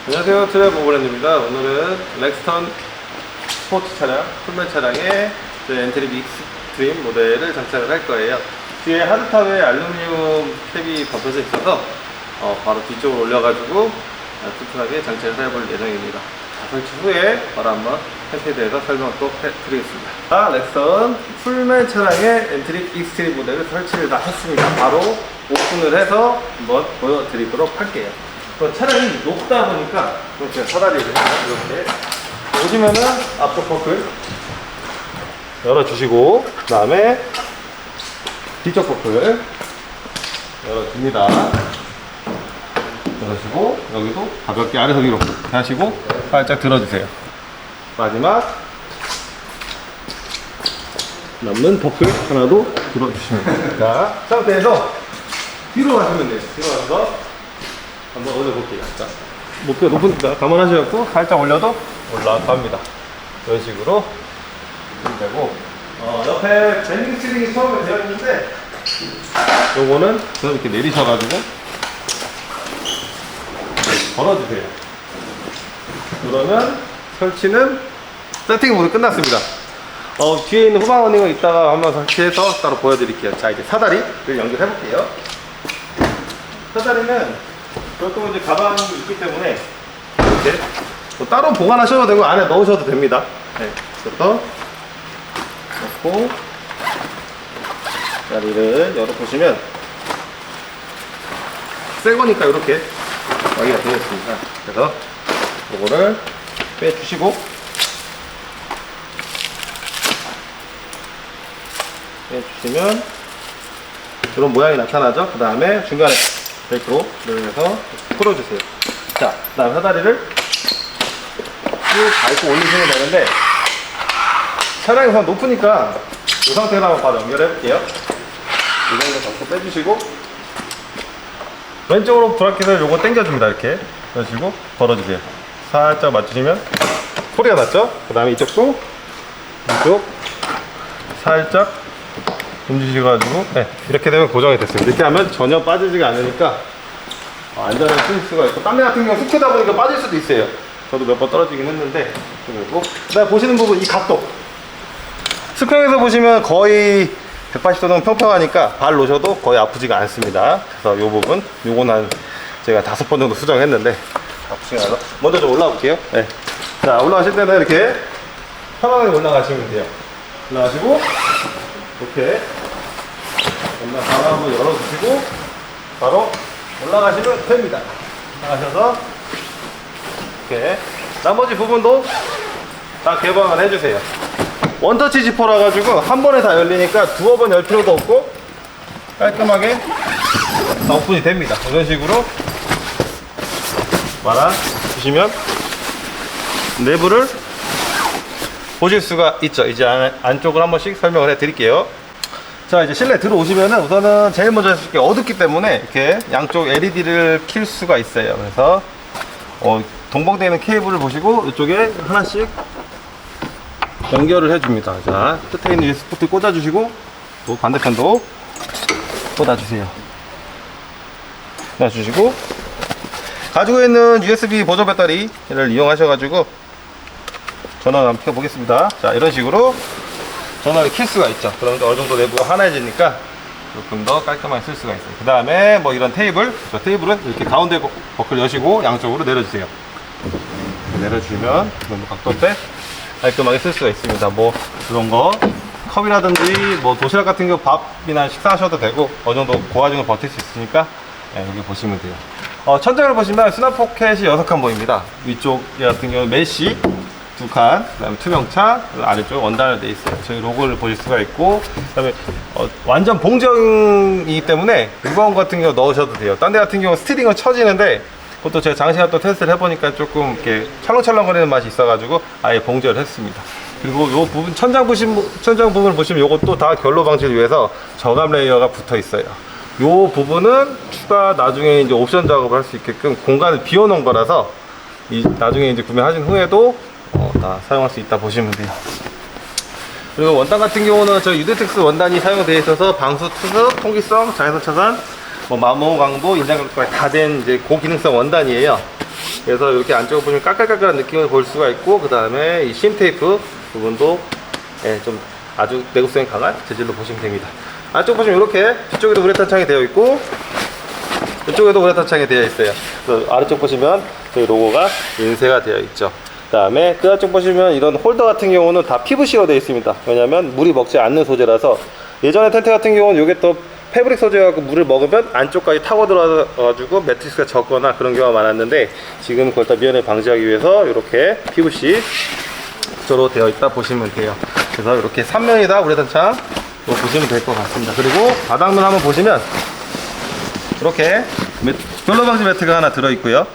안녕하세요, 트레버 브랜드입니다. 오늘은 렉스턴 스포츠 차량, 풀맨 차량에 엔트리 익스트림 모델을 장착을 할 거예요. 뒤에 하드탑에 알루미늄 캡이 덮여져 있어서 바로 뒤쪽으로 올려가지고 튼튼하게 장착을 해볼 예정입니다. 설치 후에 바로 한번 팬트에 대해서 설명을 또 해드리겠습니다. 렉스턴 풀맨 차량에 엔트리 익스트림 모델을 설치를 다 했습니다. 바로 오픈을 해서 한번 보여드리도록 할게요. 차량이 높다 보니까 이렇게 사다리를 이렇게 보시면은 앞쪽 버클 열어주시고, 그 다음에 뒤쪽 버클 열어줍니다. 열어주시고, 여기도 가볍게 아래서 위로 하시고 살짝 들어주세요. 마지막 남는 버클 하나도 들어주시면 됩니다. 자, 상태에서 뒤로 가시면 돼요. 뒤로 가서 한번 올려볼게요. 자, 목표가 높으니까 감안하셔갖고 살짝 올려도 올라갑니다. 이런 식으로 되고, 옆에 밴딩 스트링이 처음에 되어 있는데, 요거는 저 이렇게 내리셔가지고 걸어주세요. 그러면 설치는 세팅 모두 끝났습니다. 뒤에 있는 후방 어닝은 이따가 한번 설치해서 따로 보여드릴게요. 자, 이제 사다리를 연결해 볼게요. 사다리는 보통 이제 가방이 있기 때문에 이렇게 따로 보관하셔도 되고 안에 넣으셔도 됩니다. 네, 이것도 넣고 다리를 열어보시면 새 거니까 이렇게 마개가 되어 있습니다. 그래서 이거를 빼주시고 빼주시면 이런 모양이 나타나죠. 그 다음에 중간에 벨크로를 해서 풀어주세요. 자, 그 다음 사다리를 쭉 밟고 올리시면 되는데, 차량이 우선 높으니까 이 상태로 한번 바로 연결해 볼게요. 이 정도 잡고 빼주시고, 왼쪽으로 브라켓을 요거 당겨줍니다. 이렇게 그러시고 걸어주세요. 살짝 맞추시면 소리가 났죠? 그 다음에 이쪽도 이쪽 살짝 움직이셔가지고, 네, 이렇게 되면 고정이 됐습니다. 이렇게 하면 전혀 빠지지가 않으니까 안전하게 쓸 수가 있고, 딴 데 같은 경우 숙회다 보니까 빠질 수도 있어요. 저도 몇 번 떨어지긴 했는데. 그리고 그다음에 보시는 부분, 이 각도 수평에서 보시면 거의 180도는 평평하니까 발 놓으셔도 거의 아프지가 않습니다. 그래서 이 부분, 요건 한 제가 5번 정도 수정했는데 아프지가 않아서 먼저 좀 올라가 볼게요. 네. 자, 올라가실 때는 이렇게 편안하게 올라가시면 돼요. 올라가시고 이렇게 바로 한번 열어주시고 바로 올라가시면 됩니다. 올라가셔서 이렇게 나머지 부분도 다 개방을 해주세요. 원터치 지퍼라 가지고 한 번에 다 열리니까 두어 번 열 필요도 없고 깔끔하게 다 오픈이 됩니다. 이런 식으로 말아 주시면 내부를 보실 수가 있죠. 이제 안쪽을 한 번씩 설명을 해 드릴게요. 자, 이제 실내 들어오시면은 우선은 제일 먼저 했을 게 어둡기 때문에 이렇게 양쪽 LED를 킬 수가 있어요. 그래서 동봉되어 있는 케이블을 보시고 이쪽에 하나씩 연결을 해줍니다. 자, 끝에 있는 USB 포트 꽂아주시고 또 반대편도 꽂아주세요. 꽂아주시고 가지고 있는 USB 보조 배터리를 이용하셔가지고 전원을 한번 켜보겠습니다. 자, 이런 식으로 전원을 킬 수가 있죠. 그러면 어느 정도 내부가 환해지니까 조금 더 깔끔하게 쓸 수가 있어요. 그 다음에 뭐 이런 테이블, 저 테이블은 이렇게 가운데 버클 여시고 양쪽으로 내려주세요. 내려주시면 이런 각도 때 깔끔하게 쓸 수가 있습니다. 뭐 그런 거 컵이라든지 뭐 도시락 같은 거 밥이나 식사하셔도 되고 어느 정도 고화중을 버틸 수 있으니까, 네, 여기 보시면 돼요. 천장을 보시면 수납 포켓이 6칸 보입니다. 위쪽 같은 경우는 메쉬 2칸, 그 다음에 투명차, 아래쪽 원단으로 되어 있어요. 저희 로고를 보실 수가 있고, 그 다음에 완전 봉정이기 때문에 무거운 거 같은 경우 넣으셔도 돼요. 딴 데 같은 경우 스티링은 쳐지는데 그것도 제가 장시간 또 테스트를 해보니까 조금 이렇게 찰렁찰렁거리는 맛이 있어가지고 아예 봉제를 했습니다. 그리고 요 부분 천장 부분을 보시면 요것도 다 결로 방지를 위해서 저감 레이어가 붙어 있어요. 요 부분은 추가 나중에 이제 옵션 작업을 할 수 있게끔 공간을 비워놓은 거라서 나중에 이제 구매하신 후에도 다 사용할 수 있다 보시면 돼요. 그리고 원단 같은 경우는 저희 유데텍스 원단이 사용되어 있어서 방수, 투수, 통기성, 자외선 차단, 뭐 마모, 강도, 인장 강도까지 다 된 이제 고기능성 원단이에요. 그래서 이렇게 안쪽을 보시면 까끌까끌한 느낌을 볼 수가 있고, 그 다음에 이 심 테이프 부분도 좀 아주 내구성이 강한 재질로 보시면 됩니다. 안쪽 보시면 이렇게 뒤쪽에도 우레탄 창이 되어 있고 이쪽에도 우레탄 창이 되어 있어요. 아래쪽 보시면 저희 로고가 인쇄가 되어 있죠. 그 다음에 그 안쪽 보시면 이런 홀더 같은 경우는 다 PVC로 되어 있습니다. 왜냐면 물이 먹지 않는 소재라서. 예전에 텐트 같은 경우는 이게 또 패브릭 소재하고 물을 먹으면 안쪽까지 타고 들어가가지고 매트리스가 젖거나 그런 경우가 많았는데, 지금 그걸 다 미연에 방지하기 위해서 이렇게 PVC 구조로 되어 있다 보시면 돼요. 그래서 이렇게 3면이 다 우레탄 창 보시면 될 것 같습니다. 그리고 바닥면 한번 보시면 이렇게 결로 방지 매트가 하나 들어있고요.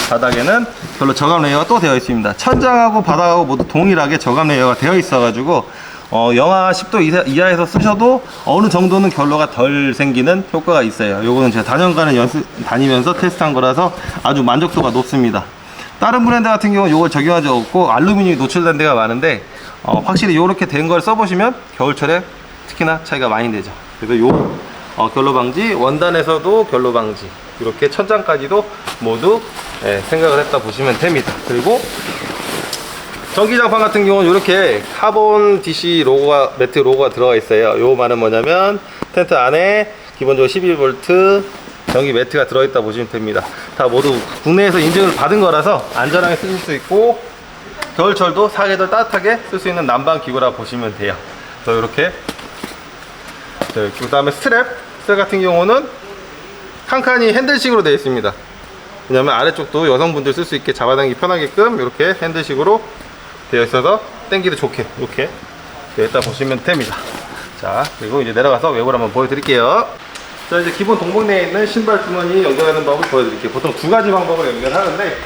바닥에는 결로 저감 레이어가 또 되어 있습니다. 천장하고 바닥하고 모두 동일하게 저감 레이어가 되어 있어가지고 영하 10도 이하에서 쓰셔도 어느 정도는 결로가 덜 생기는 효과가 있어요. 요거는 제가 단연간을 다니면서 테스트한 거라서 아주 만족도가 높습니다. 다른 브랜드 같은 경우는 요걸 적용하지 않고 알루미늄이 노출된 데가 많은데, 확실히 요렇게 된 걸 써보시면 겨울철에 특히나 차이가 많이 되죠. 그래서 요 결로 방지, 원단에서도 결로 방지, 이렇게 천장까지도 모두 생각을 했다 보시면 됩니다. 그리고 전기장판 같은 경우는 이렇게 카본 DC 로고가, 매트 로고가 들어가 있어요. 요 말은 뭐냐면 텐트 안에 기본적으로 11V 전기 매트가 들어있다 보시면 됩니다. 다 모두 국내에서 인증을 받은 거라서 안전하게 쓰실 수 있고, 겨울철도 사계절 따뜻하게 쓸 수 있는 난방 기구라 보시면 돼요. 그래서 이렇게, 그 다음에 스트랩 같은 경우는 칸칸이 핸들식으로 되어 있습니다. 왜냐면 아래쪽도 여성분들 쓸 수 있게 잡아당기기 편하게끔 이렇게 핸들식으로 되어 있어서 당기도 좋게 이렇게 되어 있다 보시면 됩니다. 자, 그리고 이제 내려가서 외부를 한번 보여드릴게요. 자, 이제 기본 동봉 내에 있는 신발 주머니 연결하는 법을 보여드릴게요. 보통 두 가지 방법으로 연결하는데,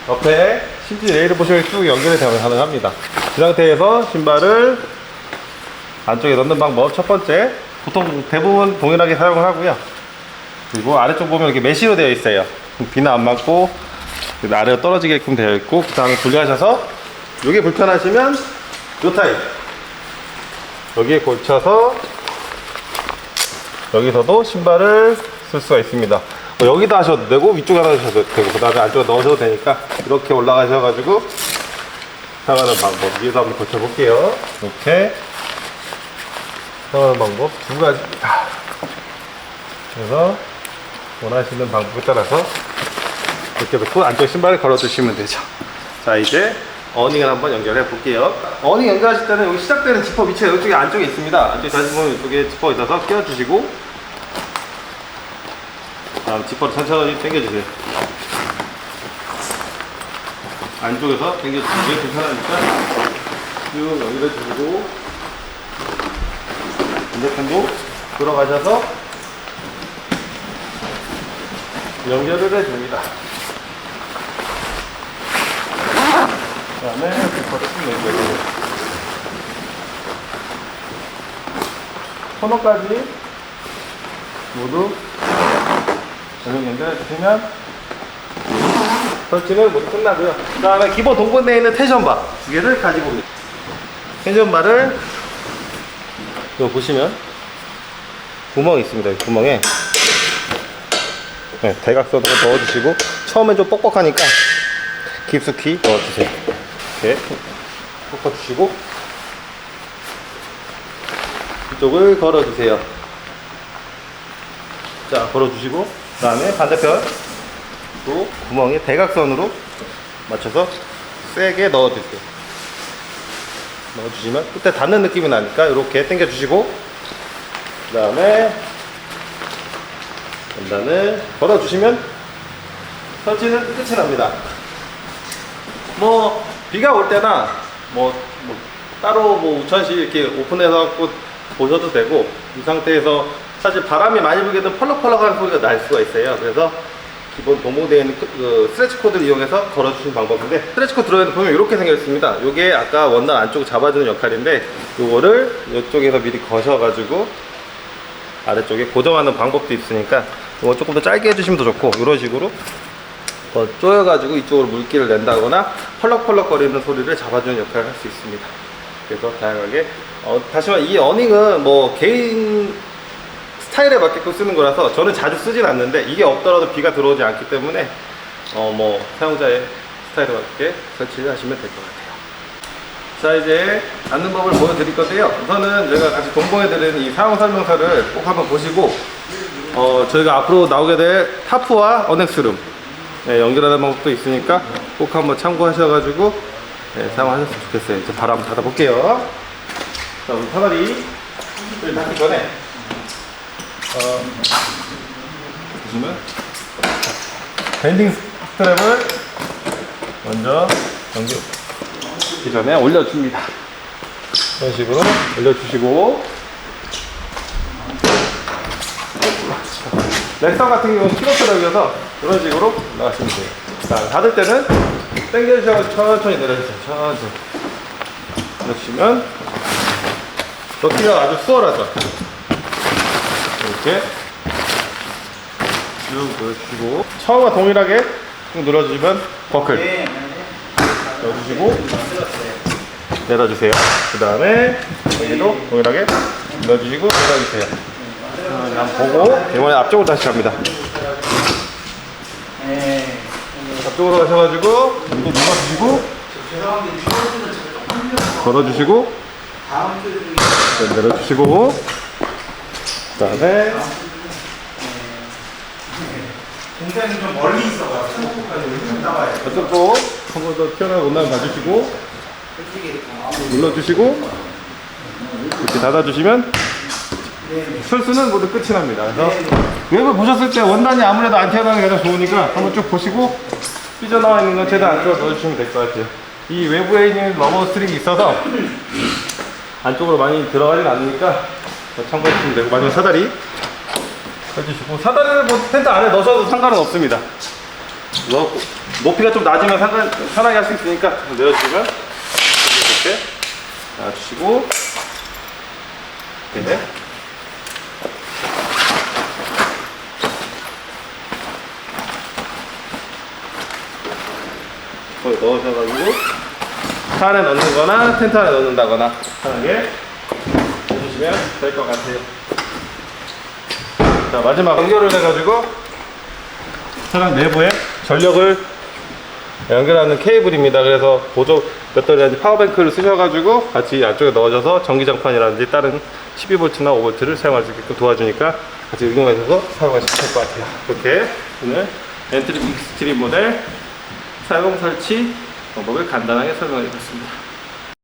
옆에 심지 레일을 보시면 쭉 연결이 가능합니다. 이 상태에서 신발을 안쪽에 넣는 방법, 첫 번째, 보통 대부분 동일하게 사용을 하고요. 그리고 아래쪽 보면 이렇게 메쉬로 되어 있어요. 비는 안 맞고 아래로 떨어지게끔 되어 있고, 그 다음에 분리하셔서 이게 불편하시면 이 타입 여기에 걸쳐서 여기서도 신발을 쓸 수가 있습니다. 여기다 하셔도 되고 위쪽에 하셔도 되고, 그 다음에 안쪽에 넣으셔도 되니까 이렇게 올라가셔가지고 사용하는 방법, 위에서 한번 고쳐볼게요. 이렇게 사용하는 방법 두 가지입니다. 그래서 원하시는 방법에 따라서 이렇게 놓고 안쪽 신발을 걸어 주시면 되죠. 자, 이제 어닝을 한번 연결해 볼게요. 어닝 연결하실 때는 여기 시작되는 지퍼 위치가 이쪽에 안쪽에 있습니다. 안쪽에 다시 보면 이쪽에 지퍼가 있어서 끼워주시고, 다음 지퍼를 천천히 당겨주세요. 안쪽에서 당겨주시면 불편하니까 쭉 연결해 주시고, 반대편도 들어가셔서 연결을 해줍니다. 그 다음에 지퍼를 쭉 연결해요. 코너까지 모두 연결해 주시면 설치는 모두 끝나고요. 그 다음에 기본 동봉대에 있는 텐션바 두 개를 가지고 옵니다. 텐션바를 이거 보시면 구멍이 있습니다. 이 구멍에 대각선으로 넣어주시고, 처음엔 좀 뻑뻑하니까 깊숙이 넣어주세요. 이렇게 꺾어주시고 이쪽을 걸어주세요. 자, 걸어주시고, 그 다음에 반대편 또 구멍에 대각선으로 맞춰서 세게 넣어주세요. 넣어주시면 끝에 닿는 느낌이 나니까 이렇게 당겨주시고, 그 다음에 원단을 걸어주시면 설치는 끝이 납니다. 뭐 비가 올 때나 뭐 따로 우천시 이렇게 오픈해서 갖고 보셔도 되고, 이 상태에서 사실 바람이 많이 불게 되면 펄럭펄럭하는 소리가 날 수가 있어요. 그래서 기본 동봉되어 있는 스트레치 코드를 이용해서 걸어주시는 방법인데, 스트레치 코드 들어있는 보면 이렇게 생겼습니다. 이게 아까 원단 안쪽을 잡아주는 역할인데, 이거를 이쪽에서 미리 거셔가지고 아래쪽에 고정하는 방법도 있으니까 이거 조금 더 짧게 해주시면 더 좋고, 이런 식으로 더 조여가지고 이쪽으로 물기를 낸다거나 펄럭펄럭 거리는 소리를 잡아주는 역할을 할 수 있습니다. 그래서 다양하게 다시 말해, 이 어닝은 뭐 개인 스타일에 맞게끔 쓰는 거라서 저는 자주 쓰진 않는데, 이게 없더라도 비가 들어오지 않기 때문에 뭐 사용자의 스타일에 맞게 설치를 하시면 될 것 같아요. 자, 이제 닫는 법을 보여드릴 건데요. 우선은 제가 같이 동봉해드린 이 사용 설명서를 꼭 한번 보시고 저희가 앞으로 나오게 될 타프와 어넥스룸 연결하는 방법도 있으니까 꼭 한번 참고하셔가지고 사용하셨으면 좋겠어요. 이제 바로 한번 닫아볼게요. 자, 우리 사다리를 닫기 전에 보시면 밴딩 스트랩을 먼저 연결하기 전에 올려줍니다. 이런 식으로 올려주시고, 렉선 같은 경우는 킬로트럭이어서 이런 식으로 나가시면 돼요. 자, 닫을 때는 당겨주셔서 천천히 내려주세요. 천천히 내려주시면 넣기가 아주 수월하죠. 이렇게 쭉 넣어주시고, 처음과 동일하게 쭉 눌러주시면 버클 넣어주시고 내려주세요. 그 다음에 여기도 동일하게 넣어주시고 내려주세요. 한번 보고 이번에 앞쪽으로 다시 갑니다. 앞쪽으로 가셔가지고 이거 눌러주시고 걸어주시고 내려주시고, 그 다음에 공장이 좀 멀리 있어가지고 저쪽도 한 번 더 튀어나온 온도를 봐주시고 눌러주시고 이렇게 닫아주시면 철수는 모두 끝이 납니다. 그래서 외부 보셨을 때 원단이 아무래도 안 튀어나오는 게 가장 좋으니까 한번 쭉 보시고 삐져나와 있는 건 최대한 안쪽으로 넣어주시면 될 것 같아요. 이 외부에 있는 러버 스트링이 있어서 안쪽으로 많이 들어가진 않으니까 참고해 주시면 되고, 마지막 사다리 해주시고, 사다리를 뭐 텐트 안에 넣으셔도 상관은 없습니다. 높이가 좀 낮으면 편하게 할 수 있으니까 내려주시면 이렇게 놔주시고, 이렇게 거기 넣으셔가지고 차 안에 넣는 거나 텐트 안에 넣는다거나 편하게 해주시면 될 것 같아요. 자, 마지막 연결을 해가지고 차량 내부에 전력을 연결하는 케이블입니다. 그래서 보조 배터리라든지 파워뱅크를 쓰셔가지고 같이 안쪽에 넣어줘서 전기장판이라든지 다른 12V나 5V를 사용할 수 있게끔 도와주니까 같이 응용하셔서 사용하시면 될 것 같아요. 이렇게 오늘 엔트리 빅스트림 모델 사용 설치 방법을 간단하게 설명해 드렸습니다.